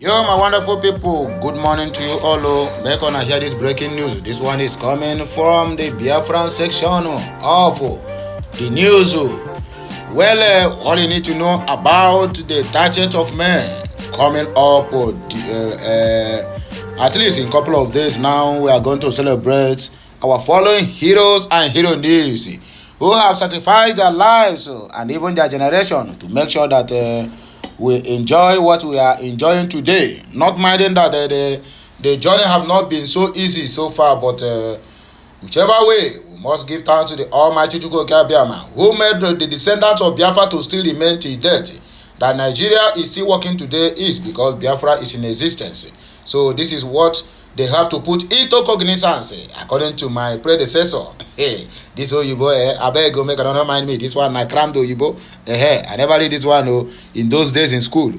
Yo, my wonderful people, good morning to you all. Back on, I hear this breaking news. This one is coming from the Biafra section of the news. Well, all you need to know about the 30th of May coming up, at least in a couple of days now, we are going to celebrate our following heroes and heroines who have sacrificed their lives and even their generation to make sure that we enjoy what we are enjoying today, not minding that the journey have not been so easy so far, but whichever way, we must give thanks to the Almighty Biafra, who made the descendants of Biafra to still remain till death. That Nigeria is still working today is because Biafra is in existence. So this is what they have to put into cognizance, according to my predecessor. Hey, this Oyibo, I beg you, make another mind me. This one, I crammed Oyibo. I never read this one in those days in school.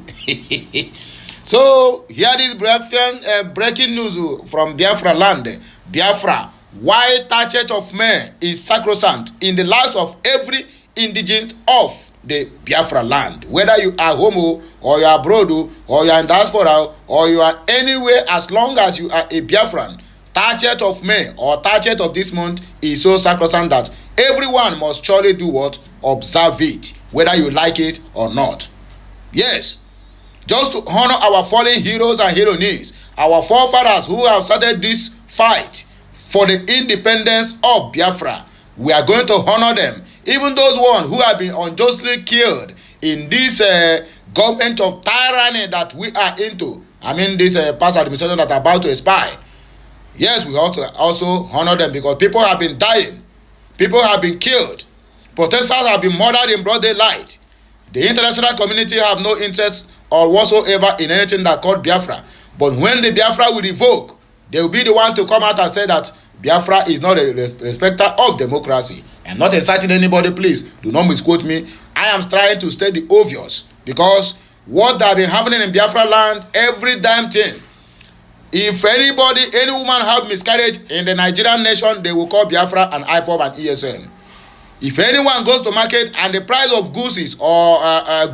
So, here is breaking news from Biafra land. Biafra, why 30th of May is sacrosanct in the lives of every indigent of the Biafra land. Whether you are homo, or you are abroad, or you are in diaspora, or you are anywhere, as long as you are a Biafran, 30th of May or 30th of this month is so sacrosanct that everyone must surely do what? Observe it, whether you like it or not. Yes, just to honor our fallen heroes and heroines, our forefathers who have started this fight for the independence of Biafra. We are going to honor them, even those ones who have been unjustly killed in this government of tyranny that we are into. I mean, this past administration that are about to expire. Yes, we ought to also honor them because people have been dying. People have been killed. Protesters have been murdered in broad daylight. The international community have no interest or whatsoever in anything that called Biafra. But when the Biafra will revoke, they will be the one to come out and say that Biafra is not a respecter of democracy. I'm not inciting anybody, please. Do not misquote me. I am trying to state the obvious. Because what has been happening in Biafra land, every damn thing. If anybody, any woman have miscarriage in the Nigerian nation, they will call Biafra and IPOB and ESN. If anyone goes to market and the price of goods or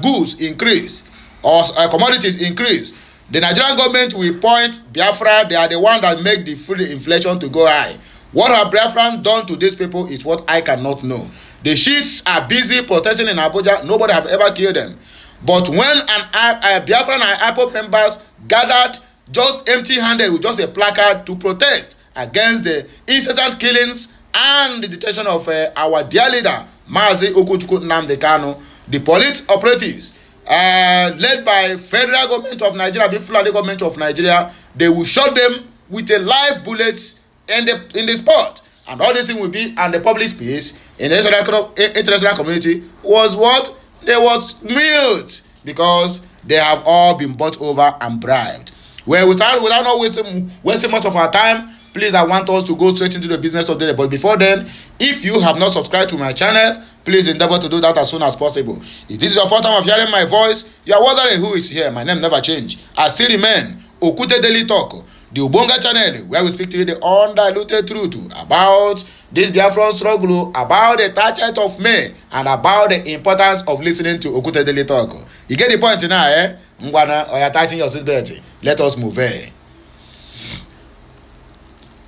goods increase or commodities increase, the Nigerian government will point Biafra. They are the one that make the food inflation to go high. What have Biafran done to these people is what I cannot know. The sheets are busy protesting in Abuja. Nobody have ever killed them. But when Biafran and IPOB members gathered just empty-handed with just a placard to protest against the incessant killings and the detention of our dear leader, Mazi Okuchukwu Nnamdi Kanu, the police operatives led by federal government of Nigeria, the Fulani government of Nigeria, they will shoot them with a live bullets in the spot. And all this thing will be, and the public space in the international community was what? They was mute because they have all been bought over and bribed. Well, without not wasting much of our time, please, I want us to go straight into the business of the day. But before then, if you have not subscribed to my channel, please endeavor to do that as soon as possible. If this is your first time of hearing my voice, you are wondering who is here. My name never changed. I still remain Okute Daily Talk, the Ubonga channel, where we speak to you the undiluted truth about this Biafran struggle, about the 30th of May, and about the importance of listening to Okute Daily Talk. You get the point now, eh? Ngwana, or you're tighten your seatbelt. Let us move in.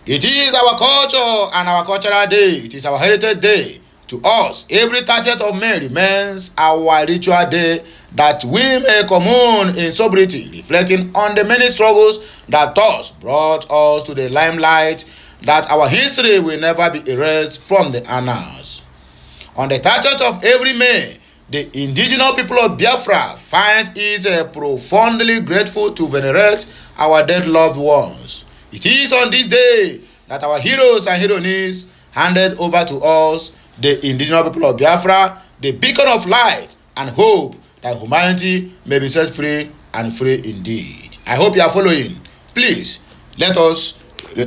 It is our culture and our cultural day. It is our heritage day. To us, every 30th of May remains our ritual day that we may commune in sobriety, reflecting on the many struggles that thus brought us to the limelight, that our history will never be erased from the annals. On the 30th of every May, the indigenous people of Biafra finds it profoundly grateful to venerate our dead loved ones. It is on this day that our heroes and heroines handed over to us, the indigenous people of Biafra, the beacon of light and hope that humanity may be set free and free indeed. I hope you are following. Please, let us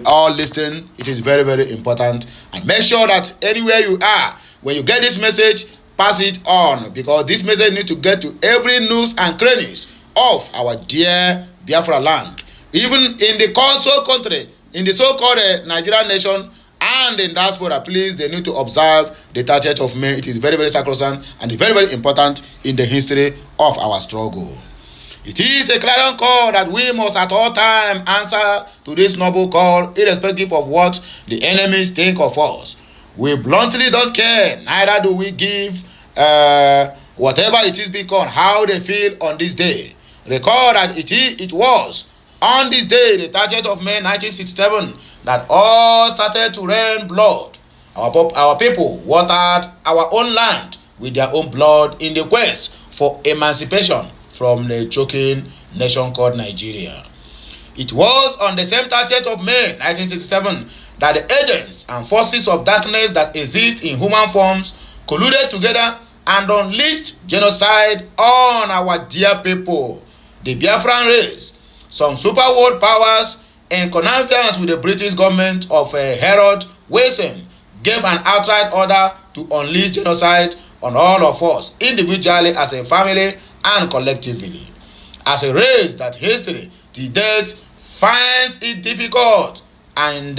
all listen. It is very, very important. And make sure that anywhere you are, when you get this message, pass it on, because this message needs to get to every nooks and crannies of our dear Biafra land. Even in the country, in the so-called Nigerian nation and in diaspora, please, they need to observe the 30th of May. It is very, very sacrosanct and very, very important in the history of our struggle. It is a clarion call that we must at all times answer to this noble call, irrespective of what the enemies think of us. We bluntly don't care, neither do we give whatever it is become, how they feel on this day. Recall that it was on this day, the 30th of May 1967, that all started to rain blood. Our people watered our own land with their own blood in the quest for emancipation from the choking nation called Nigeria. It was on the same 30th of May 1967 that the agents and forces of darkness that exist in human forms colluded together and unleashed genocide on our dear people, the Biafran race. Some super world powers, in connivance with the British government of Herod Wilson, gave an outright order to unleash genocide on all of us, individually, as a family, and collectively. As a race that history to date finds it difficult and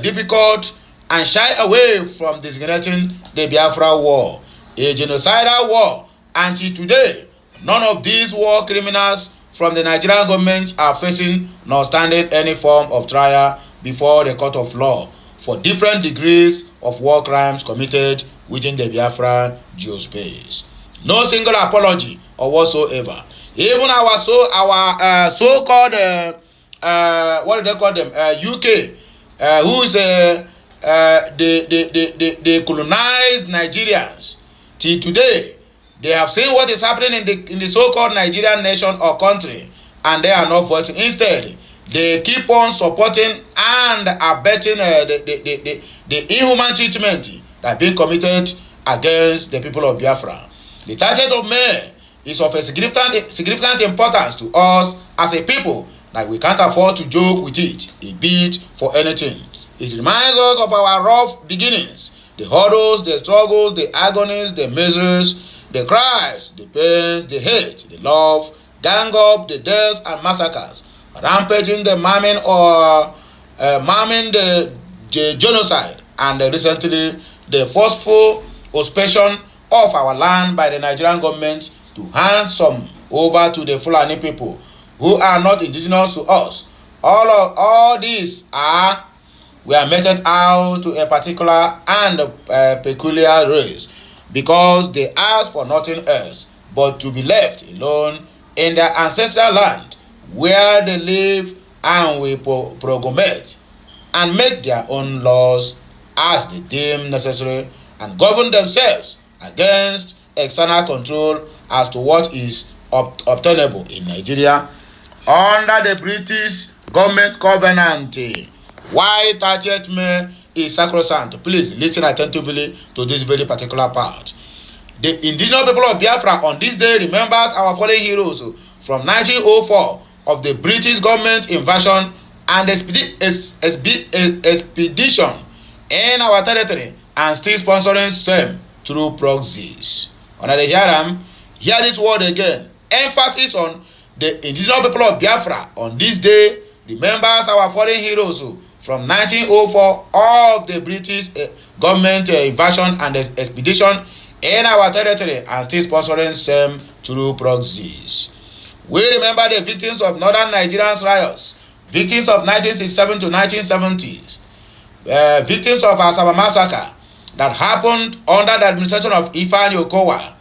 difficult and shy away from designating the Biafra war a genocidal war. Until today, none of these war criminals from the Nigerian government are facing nor standing any form of trial before the court of law for different degrees of war crimes committed within the Biafra geospace. No single apology or whatsoever. Even our so-called what do they call them? UK, who's they colonized Nigerians. Till today, they have seen what is happening in the so-called Nigerian nation or country, and they are not voicing. Instead, they keep on supporting and abetting the inhuman treatment that being committed against the people of Biafra. The 30th of May is of a significant importance to us as a people that we can't afford to joke with it, a bit for anything. It reminds us of our rough beginnings, the hurdles, the struggles, the agonies, the miseries, the cries, the pains, the hate, the love, gang up, the deaths and massacres, rampaging, the maiming the genocide, and recently the forceful usurpation of our land by the Nigerian government to hand some over to the Fulani people who are not indigenous to us. All these were meted out to a particular and peculiar race because they asked for nothing else but to be left alone in their ancestral land where they live and will promulgate and make their own laws as they deem necessary and govern themselves against external control as to what is obtainable in Nigeria under the British government covenant. Why 30th May is sacrosanct? Please listen attentively to this very particular part. The indigenous people of Biafra on this day remembers our fallen heroes from 1904 of the British government invasion and expedition in our territory and still sponsoring same through proxies. Hear this word again. Emphasis on the indigenous people of Biafra on this day remembers our fallen heroes from 1904 of the British government invasion and expedition in our territory and still sponsoring same through proxies. We remember the victims of northern Nigerian riots, victims of 1967 to 1970s, victims of Asaba massacre that happened under the administration of Ifeanyi Okowa,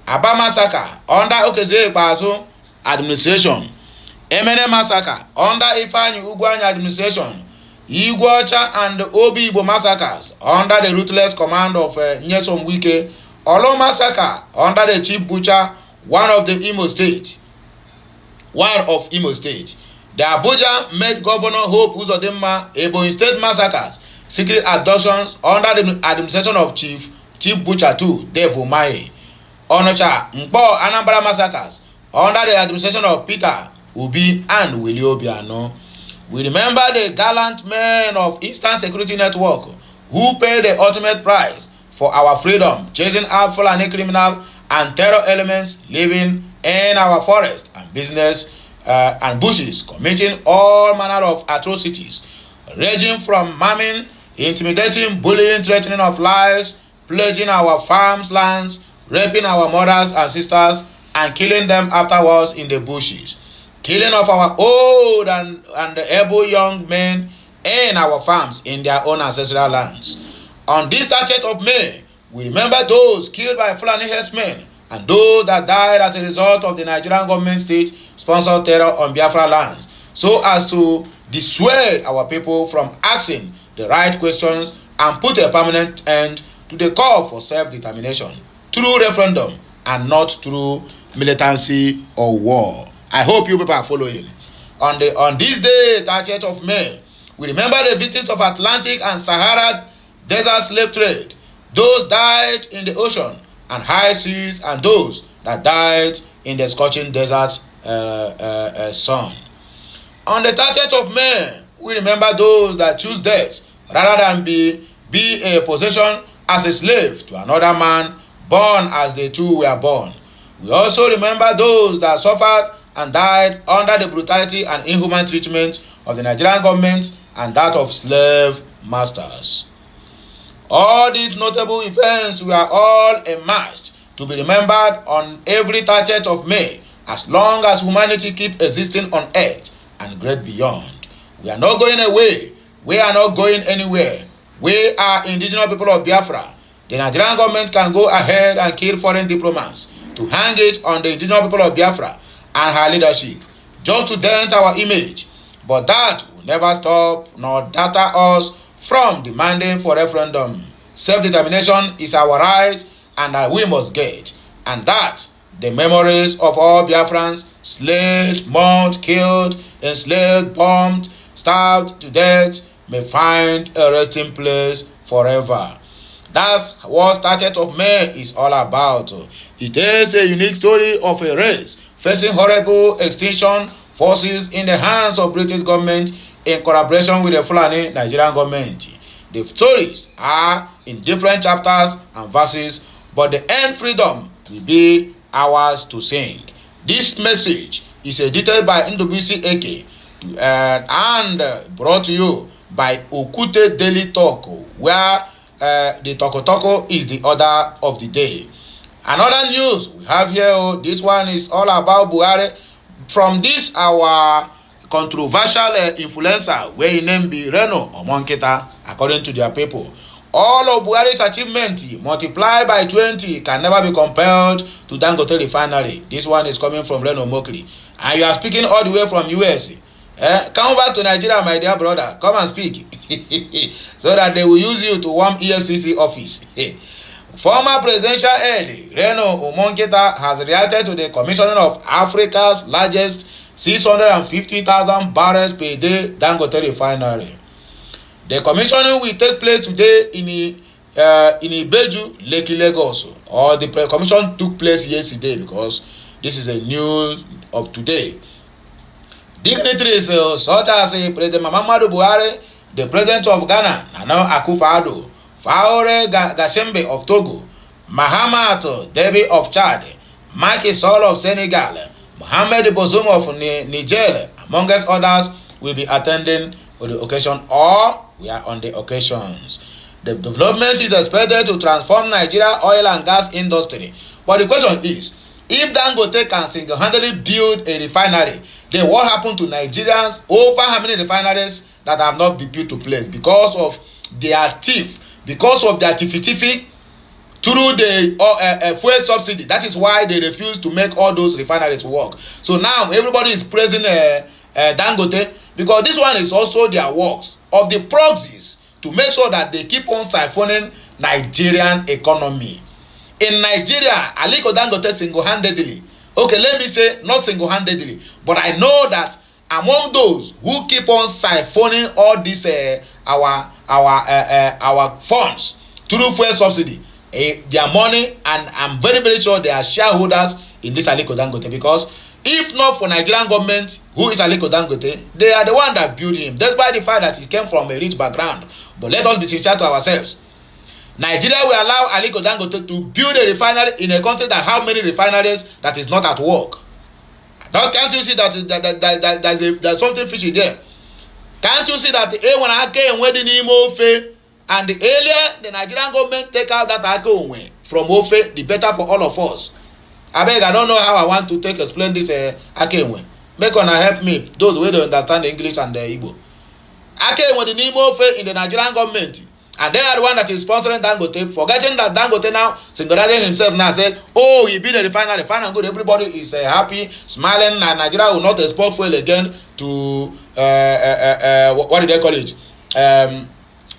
Aba massacre under Okezie Ikpeazu administration, Emene massacre under Ifeanyi Ugwuanyi administration, Igwocha and Obi Igbo massacres under the ruthless command of Nyesom Wike, Olo massacre under the chief butcher, one of Imo State. The Abuja made Governor Hope Uzodinma Ebonyi State massacres, secret abductions under the administration of Chief Butcher 2, Dave Umahi. Onocha Mkpo Anambra massacres under the administration of Peter Obi and Willie Obiano. We remember the gallant men of Eastern Security Network who paid the ultimate price for our freedom, chasing out Fulani criminal and terror elements living in our forest and business and bushes, committing all manner of atrocities, ranging from maiming, intimidating, bullying, threatening of lives, pillaging our farms, lands, raping our mothers and sisters, and killing them afterwards in the bushes. Killing of our old and able young men in our farms in their own ancestral lands. On this 30th of May, we remember those killed by Fulani herdsmen and those that died as a result of the Nigerian government state-sponsored terror on Biafra lands, so as to dissuade our people from asking the right questions and put a permanent end to the call for self-determination through referendum and not through militancy or war. I hope you people are following. On this day, 30th of May, we remember the victims of Atlantic and Sahara desert slave trade, those died in the ocean and high seas, and those that died in the scorching desert sun. On the 30th of May, we remember those that choose death rather than be a possession as a slave to another man, born as they too were born. We also remember those that suffered and died under the brutality and inhuman treatment of the Nigerian government and that of slave masters. All these notable events were all a must to be remembered on every 30th of May, as long as humanity keep existing on earth and great beyond. We are not going away. We are not going anywhere. We are indigenous people of Biafra. The Nigerian government can go ahead and kill foreign diplomats to hang it on the indigenous people of Biafra and her leadership, just to dent our image. But that will never stop nor deter us from demanding for referendum. Self-determination is our right and that we must get. And that the memories of all Biafrans slayed, mauled, killed, enslaved, bombed, starved to death may find a resting place forever. That's what 30th of May is all about. It is a unique story of a race facing horrible extinction forces in the hands of British government in collaboration with the Fulani Nigerian government. The stories are in different chapters and verses, but the end freedom will be ours to sing. This message is edited by Ndubisi Eke and brought to you by Okute Daily Talk, where the Toko is the order of the day. Another news we have here, this one is all about Buhari. From this, our controversial influencer, where his name be Reno Omonketa, according to their people. All of Buhari's achievement multiplied by 20 can never be compared to Dangote refinery. This one is coming from Reno Mokli. And you are speaking all the way from US. Come back to Nigeria, my dear brother. Come and speak. So that they will use you to warm EFCC office. Former presidential aide Reno Omonketa has reacted to the commissioning of Africa's largest 650,000 barrels per day Dangote refinery. The commissioning will take place today in Ibeju, Lekki, Lagos. Or the commission took place yesterday, because this is a news of today. Dignitaries such as President Muhammadu Buhari, the President of Ghana, Nana Akufo-Addo, Faure Gashembe of Togo, Mahamat Debi of Chad, Macky Sall of Senegal, Mohamed Bazoum of Niger, amongst others, will be attending the occasion, or we are on the occasions. The development is expected to transform Nigeria oil and gas industry. But the question is, if Dangote can single-handedly build a refinery, then what happened to Nigerians over how many refineries that have not been built to place because of their thief, because of their tiffy through the fuel subsidy? That is why they refuse to make all those refineries work. So now everybody is praising Dangote, because this one is also their works of the proxies to make sure that they keep on siphoning Nigerian economy. In Nigeria, Aliko Dangote single-handedly, okay, let me say not single-handedly, but I know that among those who keep on siphoning all this our funds through fuel subsidy, their money, and I'm very, very sure they are shareholders in this Aliko Dangote, because if not for Nigerian government, who is Aliko Dangote, they are the one that built him, despite the fact that he came from a rich background. But let us be sincere to ourselves. Nigeria will allow Aliko Dangote to build a refinery in a country that have many refineries that is not at work. Can't you see that there's something fishy there? Can't you see that the A1 and wedding in Ofe, and the earlier the Nigerian government take out that Ake from Ofe, the better for all of us. I beg, I don't know how I want to explain this Akenwe. Make una help me, those who don't understand the English and the Igbo. Akenwe the Nimo faith in the Nigerian government. And they are the one that is sponsoring Dangote, forgetting that Dangote now, singularly himself now said, oh, he built a refinery, fine and good, everybody is happy, smiling, and Nigeria will not export fuel again to, what do they call it?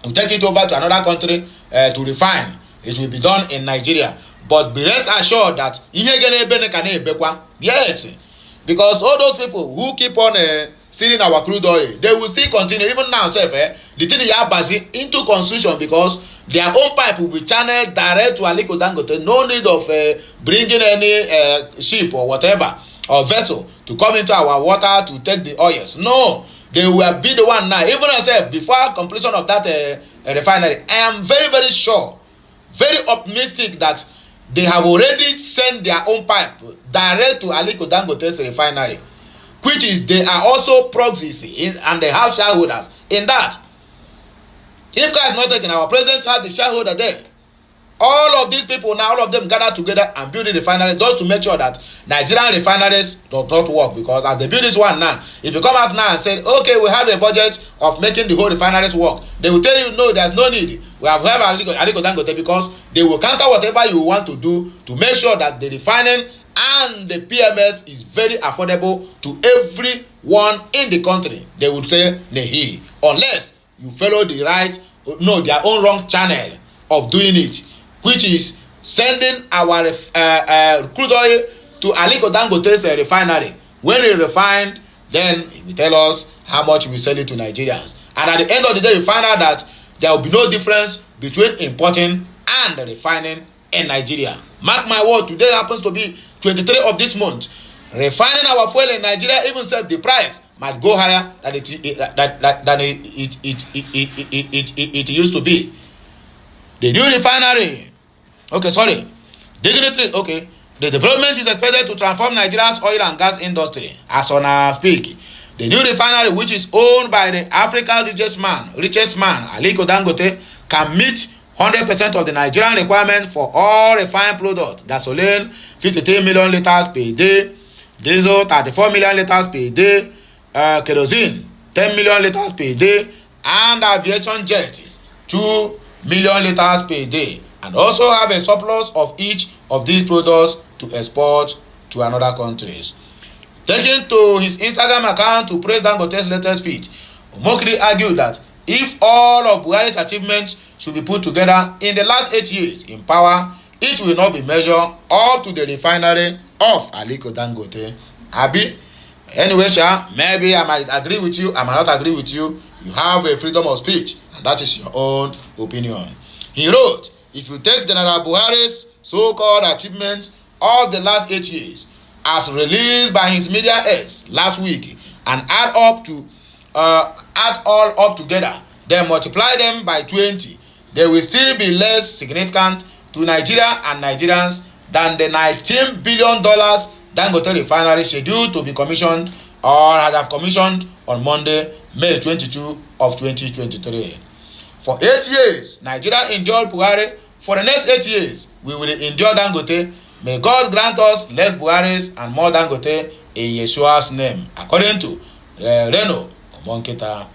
We'll take it over to another country to refine. It will be done in Nigeria. But be rest assured that, yes, because all those people who keep on stealing our crude oil, they will still continue even now. The thing is passing into constitution because their own pipe will be channeled direct to Aliko Dangote. No need of bringing any ship or whatever or vessel to come into our water to take the oils. No, they will be the one now. Even I said before completion of that refinery, I am very, very sure, very optimistic that they have already sent their own pipe direct to Aliko Dangote's refinery, which is they are also proxies and they have shareholders in that. If God is not taking, our president has the shareholder there. All of these people now, all of them gather together and build a refinery just to make sure that Nigerian refineries do not work. Because as they build this one now, if you come out now and say, okay, we have a budget of making the whole refineries work, they will tell you, no, there's no need. We have Aliko Dangote because they will counter whatever you want to do to make sure that the refining and the PMS is very affordable to everyone in the country. They would say, nehi, unless you follow the right, no, their own wrong channel of doing it, which is sending our crude oil to Aliko Dangote's refinery. When we refined, then he will tell us how much we sell it to Nigerians. And at the end of the day, you find out that there will be no difference between importing and refining in Nigeria. Mark my word, today happens to be 23 of this month. Refining our fuel in Nigeria, even self the price might go higher than it used to be. The new refinery, Dignity, the development is expected to transform Nigeria's oil and gas industry. As on our speak, the new refinery, which is owned by the Africa's richest man, Aliko Dangote, can meet 100% of the Nigerian requirement for all refined products: gasoline, 53 million liters per day; diesel, 34 million liters per day; kerosene, 10 million liters per day; and aviation jet, 2 million liters per day, and also have a surplus of each of these products to export to another countries. Taking to his Instagram account to praise Dangote's latest feat, Omokri argued that if all of Buhari's achievements should be put together in the last 8 years in power, it will not be measured up to the refinery of Aliko Dangote. Abi? Anyway, maybe I might agree with you, I might not agree with you. You have a freedom of speech, and that is your own opinion. He wrote, if you take General Buhari's so-called achievements of the last 8 years, as released by his media aides last week, and add all up together, then multiply them by 20, they will still be less significant to Nigeria and Nigerians than the $19 billion Dangote refinery scheduled to be commissioned or had have commissioned on Monday, May 22 of 2023. For 8 years, Nigeria endured Buhari. For the next 8 years, we will endure Dangote. May God grant us less Buharis and more Dangote in Yeshua's name, according to Reno Omonketa.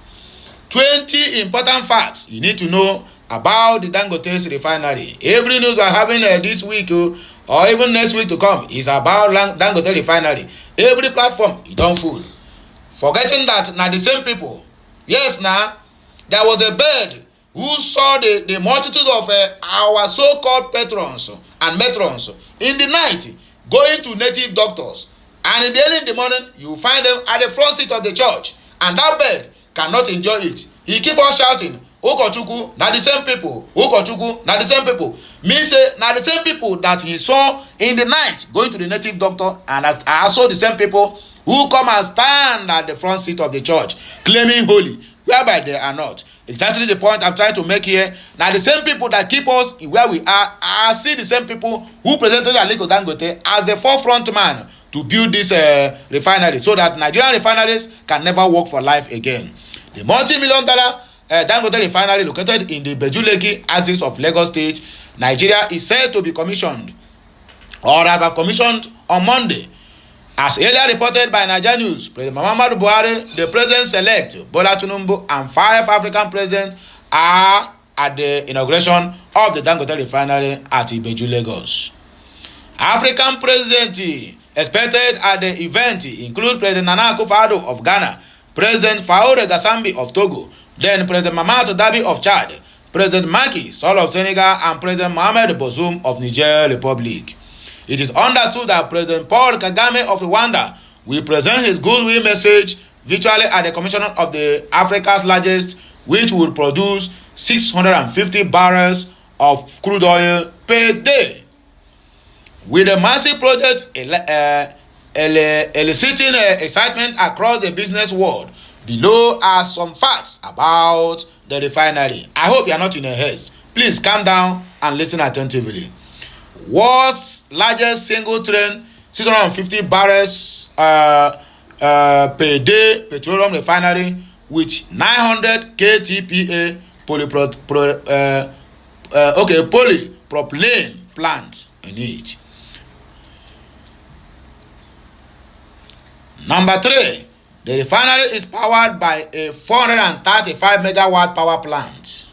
20 important facts you need to know about the Dangote's refinery. Every news we are having this week or even next week to come is about Dangote refinery. Every platform, you don't fool. Forgetting that now the same people. Yes, now there was a bird who saw the multitude of our so-called patrons and matrons in the night going to native doctors. And in the early in the morning, you find them at the front seat of the church. And that bird cannot enjoy it. He keep on shouting, Okochukwu, na the same people. Okochukwu, na the same people. Means na the same people that he saw in the night going to the native doctor, and also the same people who come and stand at the front seat of the church claiming holy, whereby they are not. Exactly the point I'm trying to make here. Now the same people that keep us where we are still the same people who presented Aliko Dangote as the forefront man to build this refinery so that Nigerian refineries can never work for life again. The multi-million-dollar Dangote refinery located in the Bejuleki axis of Lagos State, Nigeria, is said to be commissioned or as I've commissioned on Monday. As earlier reported by Nigeria News, President Muhammadu Buhari, the President-elect Bola Tinubu, and 5 African presidents are at the inauguration of the Dangote refinery at Ibeju, Lagos. African presidents expected at the event include President Nana Akufo-Addo of Ghana, President Faure Gassambi of Togo, then President Mahamadou Dabi of Chad, President Macky Sall of Senegal, and President Mohamed Bazoum of Niger Republic. It is understood that President Paul Kagame of Rwanda will present his goodwill message virtually at the commissioning of the Africa's largest, which will produce 650 barrels of crude oil per day. With the massive project eliciting excitement across the business world, below are some facts about the refinery. I hope you are not in a haste. Please calm down and listen attentively. World's largest single train 650 barrels per day petroleum refinery with 900 KTPA polypropylene plant in it. Number 3, the refinery is powered by a 435 megawatt power plant.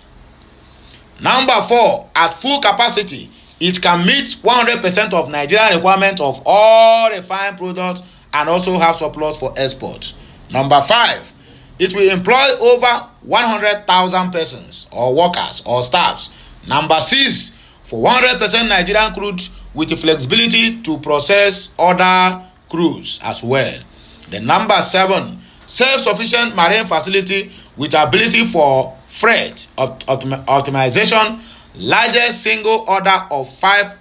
Number 4, at full capacity, it can meet 100% of Nigerian requirement of all refined products and also have surplus for export. Number 5, it will employ over 100,000 persons or workers or staffs. Number 6, for 100% Nigerian crude with the flexibility to process other crudes as well. The number 7, self-sufficient marine facility with ability for freight optimization, largest single order of 5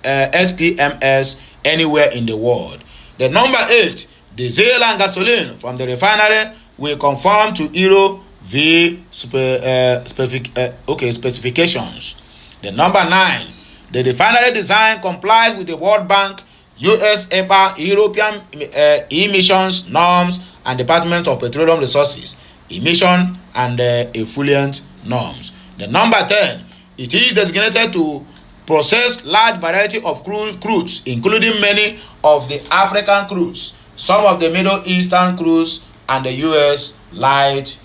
SPMS anywhere in the world. The number 8, diesel and gasoline from the refinery will conform to Euro V specifications. The number 9, the refinery design complies with the World Bank, US EPA, European emissions norms, and Department of Petroleum Resources emission and effluent norms. The number 10, it is designated to process large variety of crudes, including many of the African crudes, some of the Middle Eastern crudes, and the US light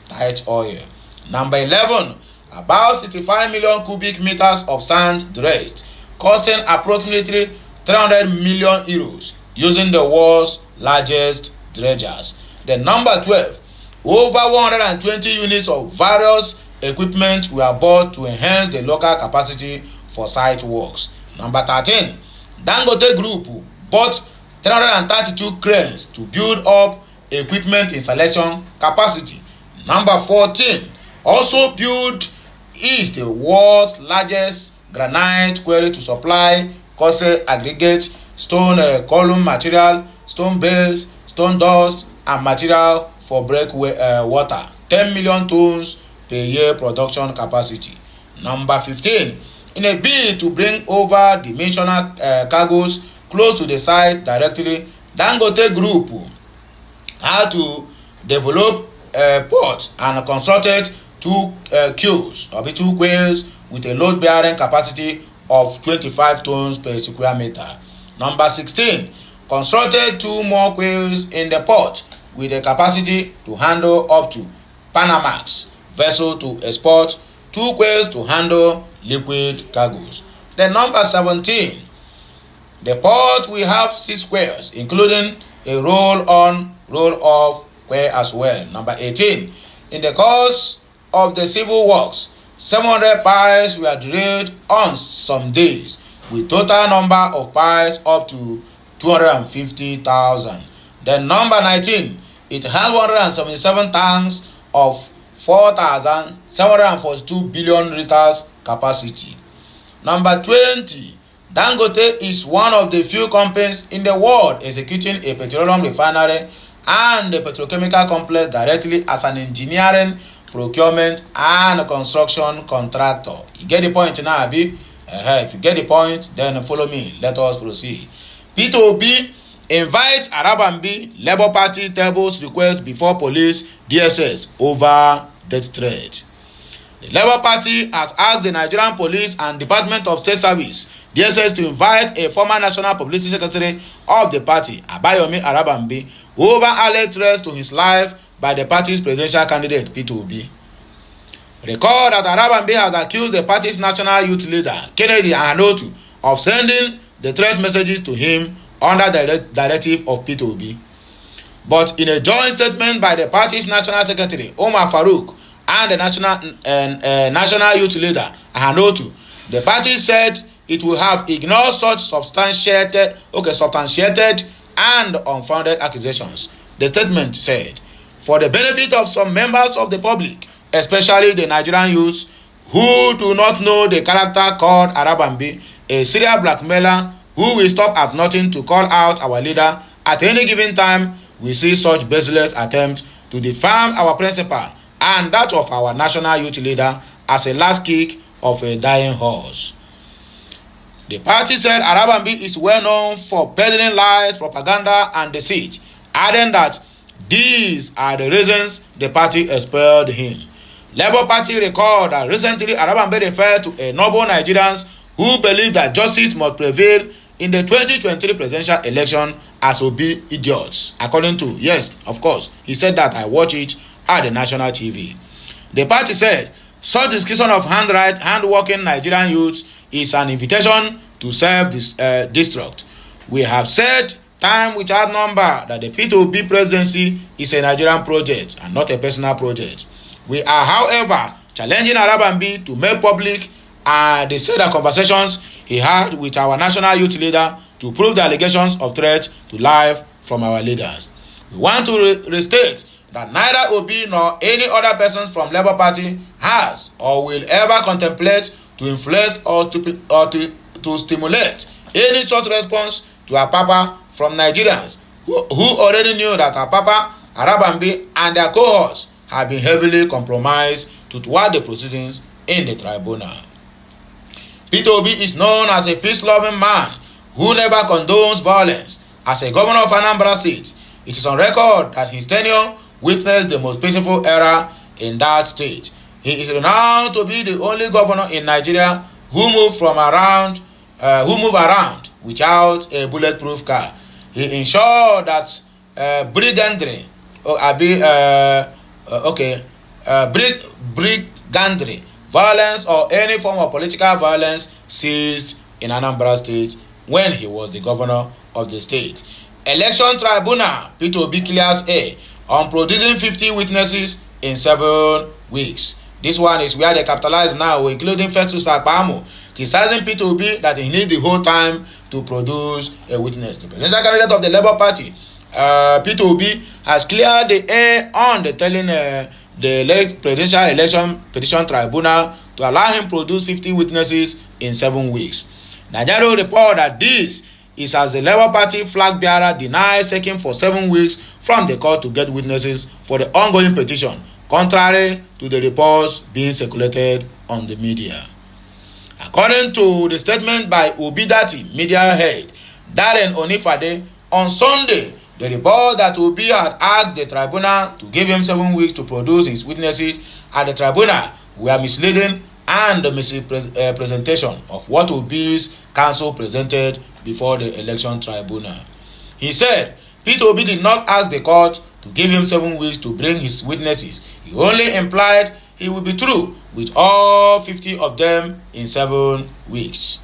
oil. Number 11, about 65 million cubic meters of sand dredged, costing approximately 300 million euros, using the world's largest dredgers. The number 12, over 120 units of various equipment were bought to enhance the local capacity for site works. Number 13, Dangote Group bought 332 cranes to build up equipment installation capacity. Number 14, also built is the world's largest granite quarry to supply coastal aggregate, stone column material, stone base, stone dust, and material for breakwater. 10 million tons per year production capacity. Number 15, in a bid to bring over dimensional cargoes close to the site directly, Dangote Group had to develop a port and constructed two quays with a load-bearing capacity of 25 tons per square meter. Number 16, constructed 2 more quays in the port with a capacity to handle up to Panamax vessel to export, 2 quays to handle liquid cargoes. Then number 17, the port will have 6 quays, including a roll-on, roll-off quay as well. Number 18, in the course of the civil works, 700 piles were drilled on some days, with total number of piles up to 250,000. Then number 19, it has 177 tanks of 4,742 billion liters capacity. Number 20, Dangote is one of the few companies in the world executing a petroleum refinery and a petrochemical complex directly as an engineering, procurement, and construction contractor. You get the point now, Abi? If you get the point, then follow me. Let us proceed. Peter Obi invites Arabambi Labour Party tables request before police DSS over death threat. The Labour Party has asked the Nigerian Police and Department of State Service DSS to invite a former national publicity secretary of the party, Abayomi Arabambi, over alleged threats to his life by the party's presidential candidate, Peter Obi. Recall that Arabambi has accused the party's national youth leader, Kennedy Ahanotu, of sending the threat messages to him under the directive of Peter Obi. But in a joint statement by the party's national secretary, Omar Farouk, and the national youth leader, Ahanotu, the party said it will have ignored such substantiated and unfounded accusations. The statement said, for the benefit of some members of the public, especially the Nigerian youths who do not know the character called Arabambi, a serial blackmailer who will stop at nothing to call out our leader at any given time, we see such baseless attempts to defame our principal and that of our national youth leader as a last kick of a dying horse. The party said Arabambi is well known for peddling lies, propaganda, and deceit, adding that these are the reasons the party expelled him. Labour Party recalled that recently Arabambi referred to a noble Nigerians who believe that justice must prevail in the 2023 presidential election as Obi idiots. According to, yes, of course, he said that. I watch it at the national TV. The party said such description of hand-working Nigerian youths is an invitation to self-destruct. We have said time without number that the Peter Obi presidency is a Nigerian project and not a personal project. We are, however, challenging Arabambi to make public the said conversations he had with our national youth leader to prove the allegations of threat to life from our leaders. We want to restate that neither Obi nor any other person from Labour Party has or will ever contemplate to influence or to stimulate any such response to our papa from Nigerians who already knew that our papa, Arabambi, and their cohorts have been heavily compromised to thwart the proceedings in the tribunal. Peter Obi is known as a peace-loving man who never condones violence. As a governor of Anambra State, it is on record that his tenure witnessed the most peaceful era in that state. He is renowned to be the only governor in Nigeria who move around without a bulletproof car. He ensured that brigandry, violence or any form of political violence ceased in Anambra State when he was the governor of the state. Election Tribunal, Peter Obi clears air on producing 50 witnesses in 7 weeks. This one is where they capitalize now, including Festus Akpamo, criticizing Peter Obi that he needs the whole time to produce a witness. The presidential candidate of the Labour Party, Peter Obi, has cleared the air on the telling the Presidential Election Petition Tribunal to allow him produce 50 witnesses in 7 weeks. Nigeria report that this is as the Labour Party flag bearer denies taking for 7 weeks from the court to get witnesses for the ongoing petition, contrary to the reports being circulated on the media. According to the statement by Obidati media head Darren Onifade on Sunday, the report that Obi had asked the tribunal to give him 7 weeks to produce his witnesses at the tribunal were misleading and the misrepresentation of what Obi's counsel presented before the election tribunal. He said Peter Obi did not ask the court to give him 7 weeks to bring his witnesses. He only implied he would be through with all 50 of them in 7 weeks.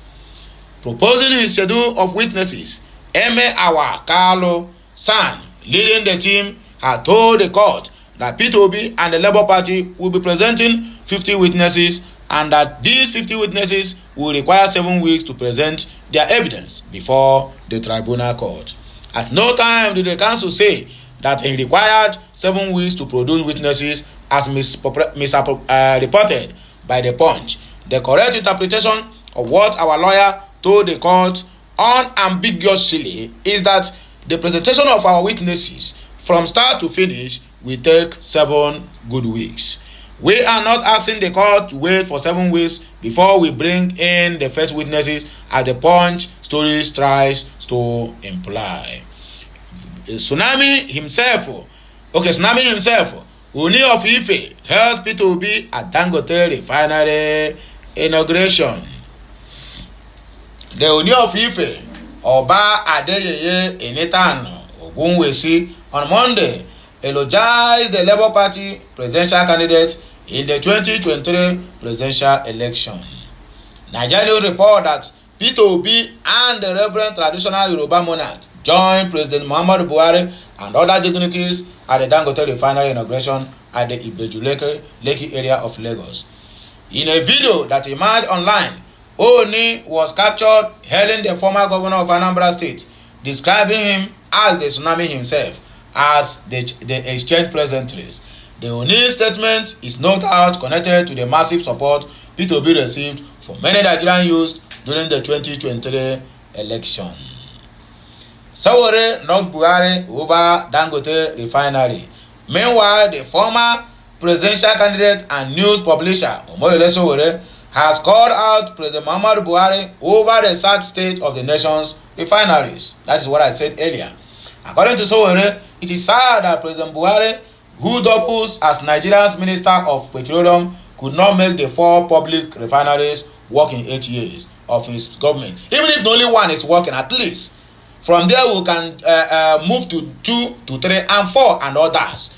Proposing his schedule of witnesses, Eme Awa Carlo San, leading the team, had told the court that Peter Obi and the Labour Party will be presenting 50 witnesses and that these 50 witnesses will require 7 weeks to present their evidence before the tribunal court. At no time did the council say that he required 7 weeks to produce witnesses as reported by the Punch. The correct interpretation of what our lawyer told the court unambiguously is that the presentation of our witnesses from start to finish will take 7 good weeks. We are not asking the court to wait for 7 weeks before we bring in the first witnesses, as the Punch story tries to imply. Tsunami himself, Oni of Ife, helps Peter Obi at Dangote refinery inauguration. the Oni of Ife, Oba Adeyeye Enitan Ogunwesi, on Monday, eulogized the Labour Party presidential candidate in the 2023 presidential election. Nigerian report that Peter Obi and the Reverend Traditional Yoruba Monarch joined President Muhammadu Buhari and other dignitaries at the Dangote refinery inauguration at the Ibeju-Lekki area of Lagos. In a video that emerged online, Oni was captured hailing the former governor of Anambra State, describing him as the tsunami himself, as the exchange pleasantries. The Oni statement is no doubt connected to the massive support Peter Obi received from many Nigerian youths during the 2023 election. Sowore knocked Buhari over Dangote refinery. Meanwhile, the former presidential candidate and news publisher Omoyele Sowore has called out President Muhammadu Buhari over the sad state of the nation's refineries. That is what I said earlier. According to Sowore, it is sad that President Buhari, who doubles as Nigeria's Minister of Petroleum, could not make the 4 public refineries work in 8 years of his government. Even if only one is working, at least. From there, we can move to 2 to 3 and 4 and others.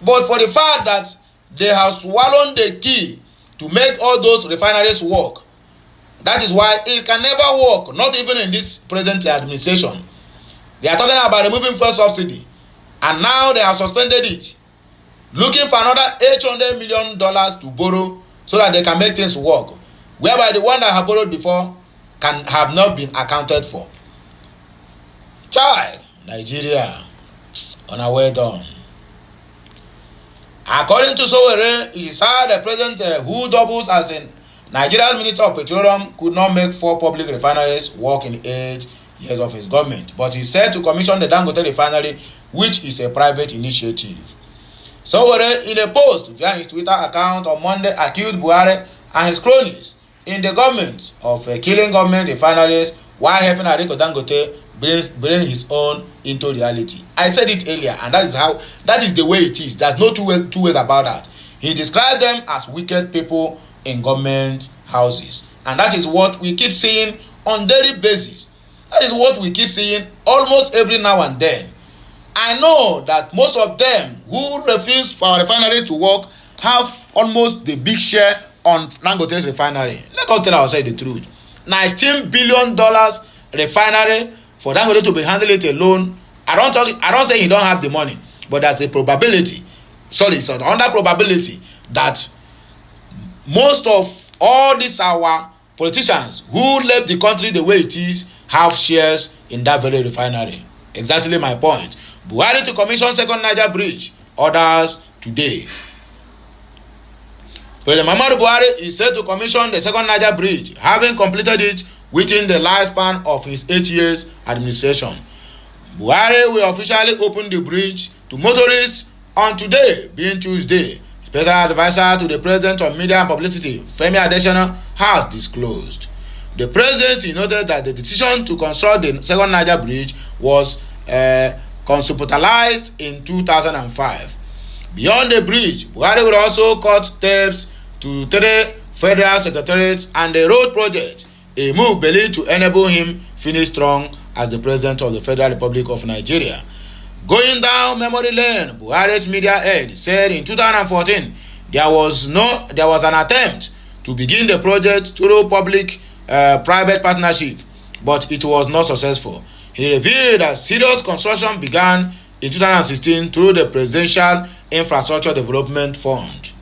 But for the fact that they have swallowed the key to make all those refineries work, that is why it can never work, not even in this present administration. They are talking about removing fuel subsidy, and now they have suspended it, looking for another $800 million to borrow so that they can make things work, whereby the one that have borrowed before can have not been accounted for. Child, Nigeria, on our way down. According to Sowore, it is sad the president who doubles as in Nigeria's Minister of Petroleum could not make 4 public refineries work in 8 years of his government, but he said to commission the Dangote refinery, which is a private initiative. Sowore, in a post via his Twitter account on Monday, accused Buhari and his cronies in the government of killing government refineries while helping Aliko Dangote bring his own into reality. I said it earlier, and that is the way it is. There's no two ways about that. He described them as wicked people in government houses, and that is what we keep seeing on daily basis. That is what we keep seeing almost every now and then. I know that most of them who refuse for refineries to work have almost the big share on Dangote's refinery. Let us tell ourselves the truth. $19 billion refinery for Dangote to be handling it alone. I don't say he don't have the money, but there's a probability. It's an under probability that most of all these our politicians who left the country the way it is have shares in that very refinery. Exactly my point. Buhari to commission second Niger bridge. Orders today. President Muhammadu Buhari is set to commission the second Niger bridge, having completed it within the lifespan of his 8 years administration. Buhari will officially open the bridge to motorists on today, being Tuesday. Special advisor to the President on Media and Publicity, Femi Adesina, has disclosed. The presidency noted that the decision to construct the second Niger bridge was conceptualized in 2005. Beyond the bridge, Buhari will also cut steps to 3 federal secretariats and a road project, a move believed to enable him finish strong as the President of the Federal Republic of Nigeria. Going down memory lane, Buhari's media head said in 2014 there was an attempt to begin the project through public-private partnership, but it was not successful. He revealed that serious construction began in 2016 through the Presidential Infrastructure Development Fund.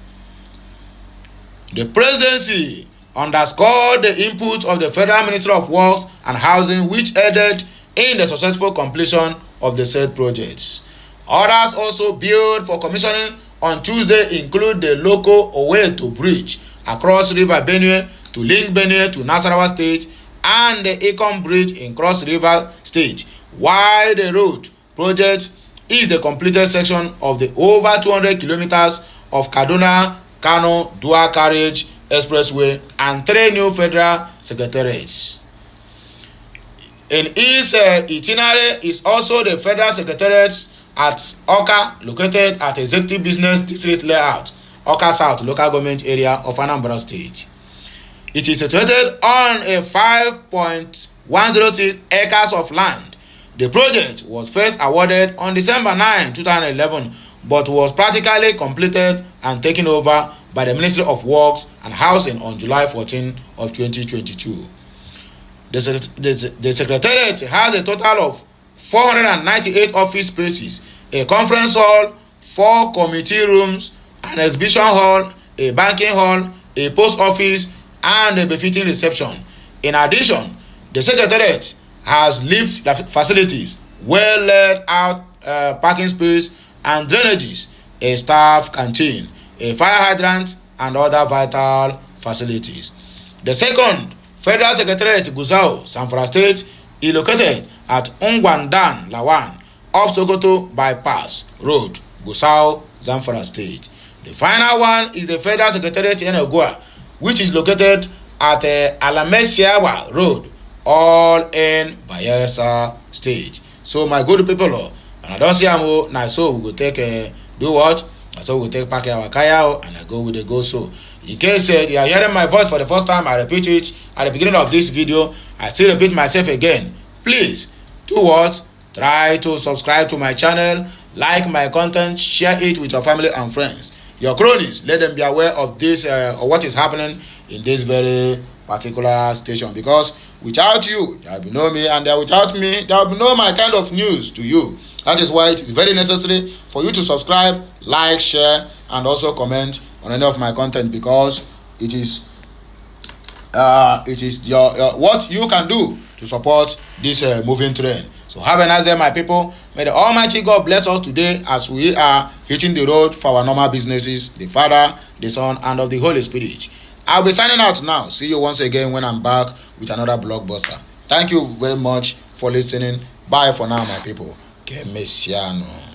The presidency underscored the input of the Federal Ministry of Works and Housing, which aided in the successful completion of the said projects. Others also billed for commissioning on Tuesday include the Loko Oweto Bridge across River Benue to link Benue to Nasarawa State and the Ecom Bridge in Cross River State, while the road project is the completed section of the over 200 kilometers of Kaduna-Kano dual carriage expressway and 3 new federal secretariats. In its itinerary is also the federal secretariats at Oka, located at Executive Business District Layout, Oka South local government area of Anambra State. It is situated on a 5.106 acres of land. The project was first awarded on December 9, 2011, but was practically completed and taken over by the Ministry of Works and Housing on July 14 of 2022. The Secretariat has a total of 498 office spaces, a conference hall, 4 committee rooms, an exhibition hall, a banking hall, a post office, and a befitting reception. In addition, the Secretariat has lift facilities, well laid out parking space and drainages, a staff canteen, a fire hydrant, and other vital facilities. The second Federal Secretariat Gusau, Zamfara State, is located at Ungwandan Lawan, off Sokoto Bypass Road, Gusau, Zamfara State. The final one is the Federal Secretariat in Ogua, which is located at Alamesiawa Road, all in Bayelsa State. So my good people, and I don't see how now so we go take do what? So we take pack our kaya and I go with the go so. In case you are hearing my voice for the first time, I repeat it at the beginning of this video. I still repeat myself again. Please do what? Try to subscribe to my channel, like my content, share it with your family and friends. Your cronies, let them be aware of this or what is happening in this very particular station, because without you there will be no me, and without me there will be no my kind of news to you. That is why it is very necessary for you to subscribe, like, share, and also comment on any of my content, because it is your what you can do to support this moving train. So have a nice day, my people. May the Almighty God bless us today as we are hitting the road for our normal businesses, the Father, the Son, and of the Holy Spirit. I'll be signing out now. See you once again when I'm back with another blockbuster. Thank you very much for listening. Bye for now, my people. Que messiano.